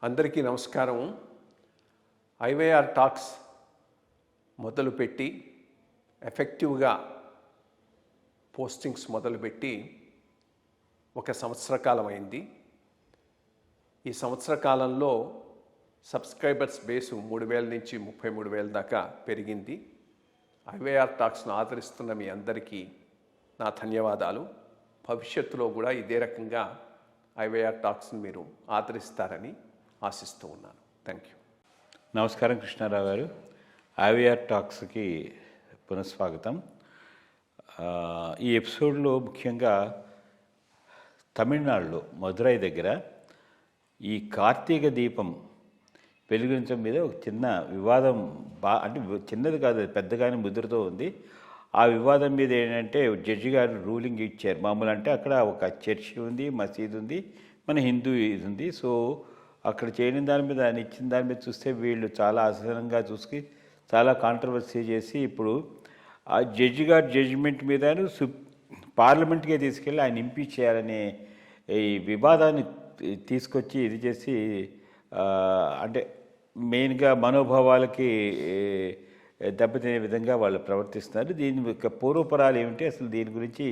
అందరికీ నమస్కారం. IYR talks మొదలుపెట్టి ఎఫెక్టివ్గా పోస్టింగ్స్ మొదలుపెట్టి ఒక సంవత్సర కాలం అయింది. ఈ సంవత్సర కాలంలో సబ్స్క్రైబర్స్ బేసు 3,000 నుంచి 33,000 దాకా పెరిగింది. ఐవైఆర్ టాక్స్ను ఆదరిస్తున్న మీ అందరికీ నా ధన్యవాదాలు. భవిష్యత్తులో కూడా ఇదే రకంగా ఐవైఆర్ టాక్స్ని మీరు ఆదరిస్తారని ఆశిస్తూ ఉన్నాను. Thank you. నమస్కారం కృష్ణారావు గారు. ఐవైఆర్ టాక్స్కి పునఃస్వాగతం. ఈ ఎపిసోడ్లో ముఖ్యంగా తమిళనాడులో మదురై దగ్గర ఈ కార్తీక దీపం వెలిగించడం మీద ఒక చిన్న వివాదం, అంటే చిన్నది కాదు, పెద్దగానే ముద్రతో ఉంది. ఆ వివాదం మీద ఏంటంటే జడ్జి గారు రూలింగ్ ఇచ్చారు. మామూలు అంటే అక్కడ ఒక చర్చి ఉంది, మసీదు ఉంది, మన హిందూ ఇది ఉంది. సో అక్కడ చేయని దాని మీద, ఆయన ఇచ్చిన దాని మీద చూస్తే వీళ్ళు చాలా అసహనంగా చూసి చాలా కాంట్రవర్సీ చేసి ఇప్పుడు ఆ జడ్జి గారి జడ్జిమెంట్ మీద పార్లమెంట్కే తీసుకెళ్ళి ఆయన ఇంపీచ్ చేయాలనే ఈ వివాదాన్ని తీసుకొచ్చి ఇది చేసి, అంటే మెయిన్గా మనోభావాలకి దెబ్బతినే విధంగా వాళ్ళు ప్రవర్తిస్తున్నారు. దీని యొక్క పూర్వపరాలు ఏమిటి, అసలు దీని గురించి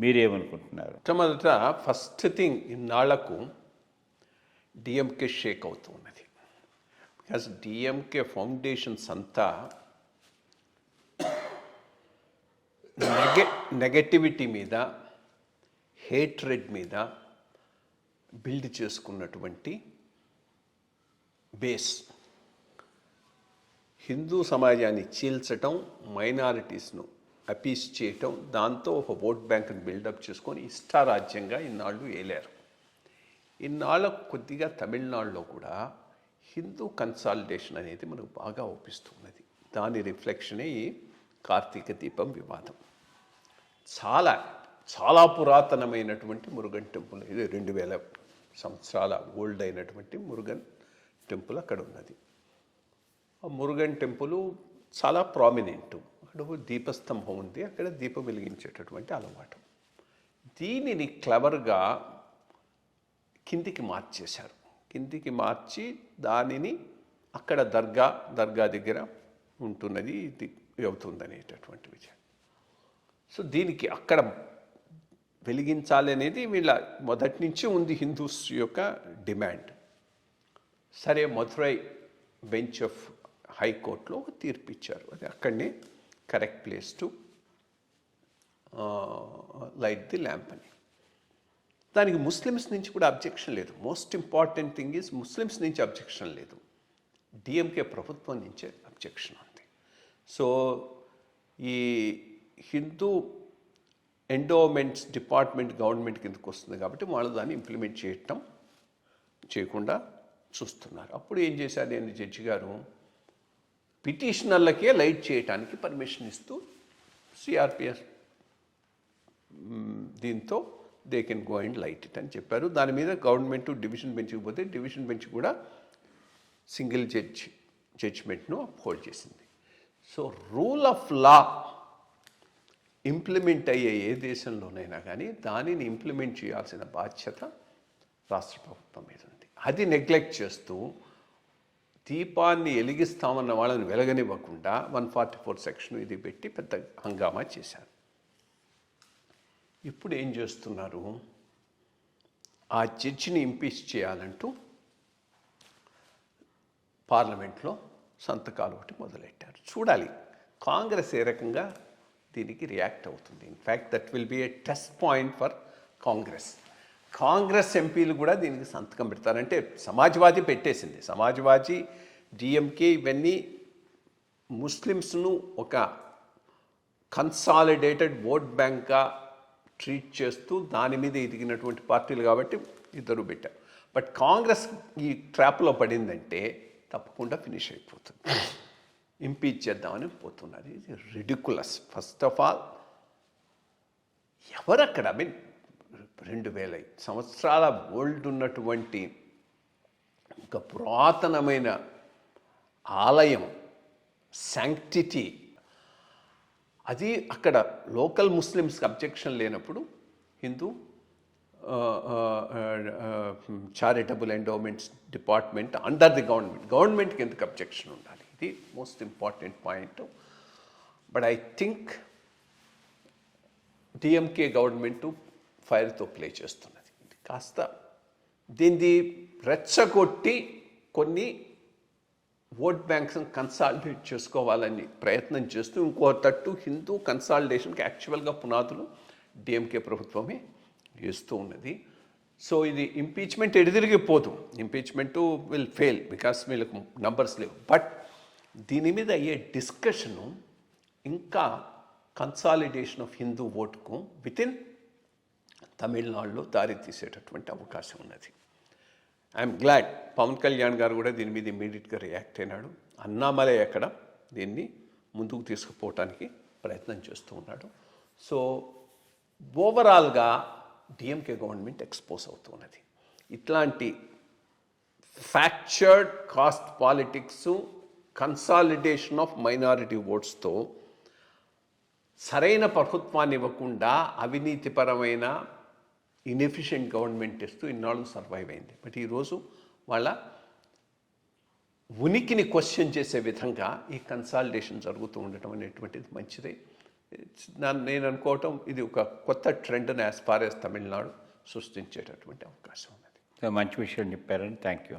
మీరేమనుకుంటున్నారు? మొట్టమొదట ఫస్ట్ థింగ్, ఇన్నాళ్లకు డిఎంకే షేక్ అవుతూ ఉన్నది. బికాస్ డిఎంకే ఫౌండేషన్స్ అంతా నెగటివిటీ మీద, హేట్రెడ్ మీద బిల్డ్ చేసుకున్నటువంటి బేస్. హిందూ సమాజాన్ని చీల్చటం, మైనారిటీస్ను అపీస్ చేయటం, దాంతో ఒక ఓట్ బ్యాంక్ని బిల్డప్ చేసుకొని ఇష్టారాజ్యంగా ఇన్నాళ్ళు ఏలారు. ఇన్నాళ్ళకు కొద్దిగా తమిళనాడులో కూడా హిందూ కన్సాలిడేషన్ అనేది మనకు బాగా ఒప్పిస్తున్నది. దాని రిఫ్లెక్షనే ఈ కార్తీక దీపం వివాదం. చాలా చాలా పురాతనమైనటువంటి మురుగన్ టెంపుల్, ఇది 2000 సంవత్సరాల ఓల్డ్ అయినటువంటి మురుగన్ టెంపుల్ అక్కడ ఉన్నది. ఆ మురుగన్ టెంపుల్ చాలా ప్రామినెంట్. అక్కడ దీపస్తంభం ఉంది, అక్కడ దీపం వెలిగించేటటువంటి అలవాటు. దీనిని క్లవర్గా కిందికి మార్చేశారు. కిందికి మార్చి దానిని అక్కడ దర్గా దగ్గర ఉంటున్నది, ఇది అవుతుందనేటటువంటి విషయం. సో దీనికి అక్కడ వెలిగించాలి అనేది వీళ్ళ మొదటి నుంచి ఉంది, హిందూస్ యొక్క డిమాండ్. సరే, మధురై బెంచ్ ఆఫ్ హైకోర్టులో ఒక తీర్పు ఇచ్చారు. అది అక్కడనే correct place to light the lamp అని. దానికి ముస్లిమ్స్ నుంచి కూడా అబ్జెక్షన్ లేదు. Most important thing is Muslims నుంచి అబ్జెక్షన్ లేదు, డిఎంకే ప్రభుత్వం నుంచే అబ్జెక్షన్ ఉంది. సో ఈ హిందూ ఎండోమెంట్స్ డిపార్ట్మెంట్ గవర్నమెంట్ కిందకు వస్తుంది కాబట్టి వాళ్ళు దాన్ని ఇంప్లిమెంట్ చేయకుండా చూస్తున్నారు. అప్పుడు ఏం చేశారు, నేను జడ్జి గారు పిటిషనర్లకే లైట్ చేయడానికి పర్మిషన్ ఇస్తూ సిఆర్పిఎస్ దీంతో they can go and light it అని చెప్పారు. దాని మీద గవర్నమెంట్ డివిజన్ బెంచ్కి పోతే డివిజన్ బెంచ్ కూడా సింగిల్ జడ్జిమెంట్ను అప్హోల్డ్ చేసింది. So rule of law implement అయ్యే ఏ దేశంలోనైనా కానీ దానిని ఇంప్లిమెంట్ చేయాల్సిన బాధ్యత రాష్ట్ర ప్రభుత్వం మీద ఉంది. అది నెగ్లెక్ట్ చేస్తూ దీపాన్ని వెలిగిస్తామన్న వాళ్ళని వెలగనివ్వకుండా 144 సెక్షన్ ఇది పెట్టి పెద్ద హంగామా చేశారు. ఇప్పుడు ఏం చేస్తున్నారు, ఆ జడ్జిని ఇంపీచ్ చేయాలంటూ పార్లమెంట్లో సంతకాలు ఒకటి మొదలెట్టారు. చూడాలి కాంగ్రెస్ ఏ రకంగా దీనికి రియాక్ట్ అవుతుంది. In fact that will be A test point for Congress ఎంపీలు కూడా దీనికి సంతకం పెడతారంటే సమాజ్వాదీ పెట్టేసింది. సమాజ్వాదీ, డిఎంకే ఇవన్నీ ముస్లిమ్స్ను ఒక కన్సాలిడేటెడ్ ఓట్ బ్యాంక్గా ట్రీట్ చేస్తూ దాని మీద ఎదిగినటువంటి పార్టీలు కాబట్టి ఇద్దరు పెట్టారు. బట్ కాంగ్రెస్ ఈ ట్రాప్లో పడిందంటే తప్పకుండా ఫినిష్ అయిపోతుంది. ఇంపీచ్ చేద్దామని పోతున్నారు. ఇది రిడికులస్. ఫస్ట్ ఆఫ్ ఆల్ ఎవరక్కడ, ఐ మీన్ 2000 సంవత్సరాల ఓల్డ్ ఉన్నటువంటి ఒక పురాతనమైన ఆలయం, శాంక్టిటీ, అది అక్కడ లోకల్ ముస్లిమ్స్కి అబ్జెక్షన్ లేనప్పుడు Hindu charitable endowments department under the గవర్నమెంట్కి ఎందుకు అబ్జెక్షన్ ఉండాలి? ఇది most important point. But I think DMK government ఫైర్తో ప్లే చేస్తున్నది. ఇది కాస్త దీన్ని రెచ్చగొట్టి కొన్ని ఓట్ బ్యాంక్స్ని కన్సాలిడేట్ చేసుకోవాలని ప్రయత్నం చేస్తూ ఇంకో తట్టు హిందూ కన్సాలిడేషన్కి యాక్చువల్గా పునాదులు డిఎంకే ప్రభుత్వమే వేస్తూ ఉన్నది. సో ఇది ఇంపీచ్మెంట్ ఎడిదిరిగిపోదు, ఇంపీచ్మెంటు విల్ ఫెయిల్ బికాస్ వీళ్ళకు నంబర్స్ లేవు. బట్ దీని మీద అయ్యే డిస్కషను ఇంకా కన్సాలిడేషన్ ఆఫ్ హిందూ ఓటుకు వితిన్ తమిళనాడులో దారి తీసేటటువంటి అవకాశం ఉన్నది. ఐఎమ్ గ్లాడ్ పవన్ కళ్యాణ్ గారు కూడా దీని మీద ఇమీడియట్గా రియాక్ట్ అయినాడు. అన్నామలై అక్కడ దీన్ని ముందుకు తీసుకుపోవటానికి ప్రయత్నం చేస్తూ ఉన్నాడు. సో ఓవరాల్గా డిఎంకే గవర్నమెంట్ ఎక్స్పోజ్ అవుతున్నది. ఇట్లాంటి fractured caste politics, consolidation of minority ఓట్స్తో సరైన ప్రభుత్వాన్ని ఇవ్వకుండా అవినీతిపరమైన ఇన్ఎఫిషియెంట్ గవర్నమెంట్ ఇస్తూ ఇన్నాళ్ళు సర్వైవ్ అయింది. బట్ ఈరోజు వాళ్ళ ఉనికిని క్వశ్చన్ చేసే విధంగా ఈ కన్సాలిడేషన్ జరుగుతూ ఉండటం అనేటువంటిది మంచిదే. నేను అనుకోవటం ఇది ఒక కొత్త ట్రెండ్ని యాజ్ ఫార్ యాజ్ తమిళనాడు సృష్టించేటటువంటి అవకాశం ఉన్నది. మంచి విషయం చెప్పారండి. Thank you.